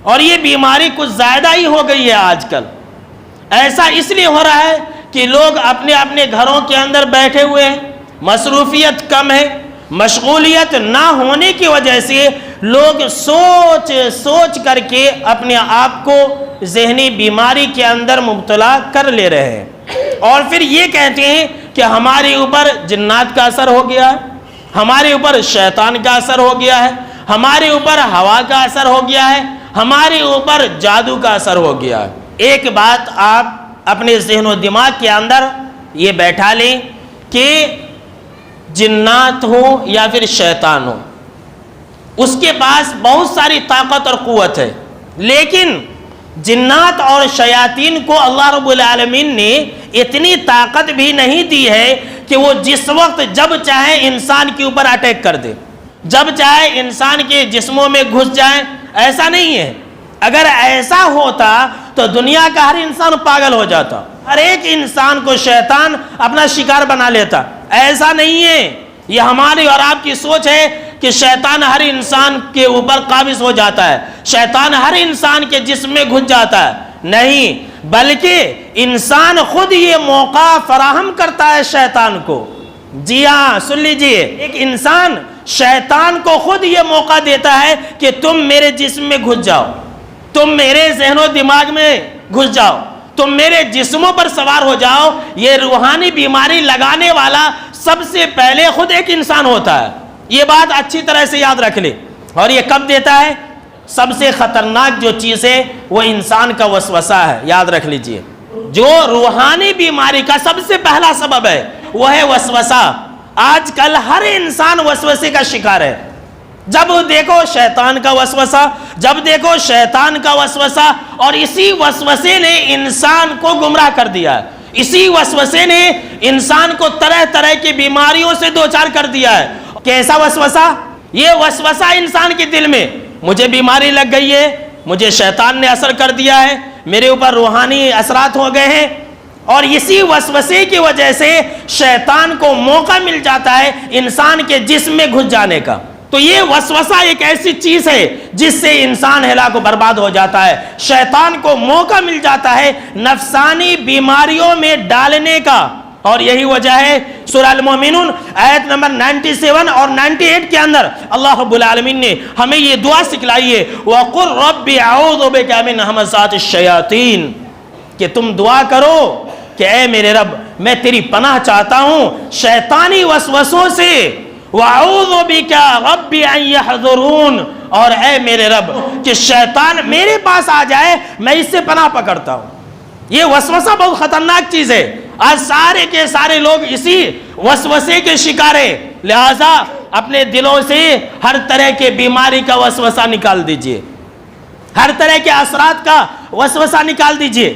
اور یہ بیماری کچھ زیادہ ہی ہو گئی ہے آج کل۔ ایسا اس لیے ہو رہا ہے کہ لوگ اپنے اپنے گھروں کے اندر بیٹھے ہوئے ہیں، مصروفیت کم ہے، مشغولیت نہ ہونے کی وجہ سے لوگ سوچ سوچ کر کے اپنے آپ کو ذہنی بیماری کے اندر مبتلا کر لے رہے ہیں، اور پھر یہ کہتے ہیں کہ ہمارے اوپر جنات کا اثر ہو گیا ہے، ہمارے اوپر شیطان کا اثر ہو گیا ہے، ہمارے اوپر ہوا کا اثر ہو گیا ہے، ہمارے اوپر جادو کا اثر ہو گیا ہے۔ ایک بات آپ اپنے ذہن و دماغ کے اندر یہ بیٹھا لیں کہ جنات ہو یا پھر شیطان ہو، اس کے پاس بہت ساری طاقت اور قوت ہے، لیکن جنات اور شیاطین کو اللہ رب العالمین نے اتنی طاقت بھی نہیں دی ہے کہ وہ جس وقت جب چاہے انسان کے اوپر اٹیک کر دے، جب چاہے انسان کے جسموں میں گھس جائے۔ ایسا نہیں ہے، اگر ایسا ہوتا تو دنیا کا ہر انسان پاگل ہو جاتا، ہر ایک انسان کو شیطان اپنا شکار بنا لیتا۔ ایسا نہیں ہے، یہ ہماری اور آپ کی سوچ ہے کہ شیطان ہر انسان کے اوپر قابض ہو جاتا ہے، شیطان ہر انسان کے جسم میں گھس جاتا ہے۔ نہیں، بلکہ انسان خود یہ موقع فراہم کرتا ہے شیطان کو۔ جی ہاں، سن لیجئے، ایک انسان شیطان کو خود یہ موقع دیتا ہے کہ تم میرے جسم میں گھس جاؤ، تم میرے ذہن و دماغ میں گھس جاؤ، تم میرے جسموں پر سوار ہو جاؤ۔ یہ روحانی بیماری لگانے والا سب سے پہلے خود ایک انسان ہوتا ہے، یہ بات اچھی طرح سے یاد رکھ لے۔ اور یہ کب دیتا ہے؟ سب سے خطرناک جو چیز ہے وہ انسان کا وسوسہ ہے، یاد رکھ لیجئے۔ جو روحانی بیماری کا سب سے پہلا سبب ہے وہ ہے وسوسہ۔ آج کل ہر انسان وسوسے کا شکار ہے، جب دیکھو شیطان کا وسوسہ، جب دیکھو شیطان کا وسوسہ، اور اسی وسوسے نے انسان کو گمراہ کر دیا ہے، اسی وسوسے نے انسان کو طرح طرح کی بیماریوں سے دوچار کر دیا ہے۔ کیسا وسوسہ؟ یہ وسوسہ انسان کے دل میں، مجھے بیماری لگ گئی ہے، مجھے شیطان نے اثر کر دیا ہے، میرے اوپر روحانی اثرات ہو گئے ہیں، اور اسی وسوسے کی وجہ سے شیطان کو موقع مل جاتا ہے انسان کے جسم میں گھس جانے کا۔ تو یہ وسوسہ ایک ایسی چیز ہے جس سے انسان ہلاک و برباد ہو جاتا ہے۔ شیطان کو موقع مل جاتا ہے نفسانی بیماریوں میں ڈالنے کا، اور یہی وجہ ہے سورہ المومنون آیت نمبر 97 اور 98 کے اندر اللہ رب العالمین نے ہمیں یہ دعا سکھلائی ہے، وَقُلْ رَبِّ أَعُوذُ بِكَ مِنْ هَمَزَاتِ الشَّيَاطِينِ، کہ تم دعا کرو کہ اے میرے رب میں تیری پناہ چاہتا ہوں شیطانی وسوسوں سے، وَأَعُوذُ بِكَ رَبِّ أَن يَحْضُرُونَ، اور اے میرے رب کہ شیطان میرے پاس آ جائے میں اس سے پناہ پکڑتا ہوں۔ یہ وسوسہ بہت خطرناک چیز ہے، آج سارے کے سارے لوگ اسی وسوسے کے شکار ہیں، لہذا اپنے دلوں سے ہر طرح کے بیماری کا وسوسہ نکال دیجئے، ہر طرح کے اثرات کا وسوسہ نکال دیجئے۔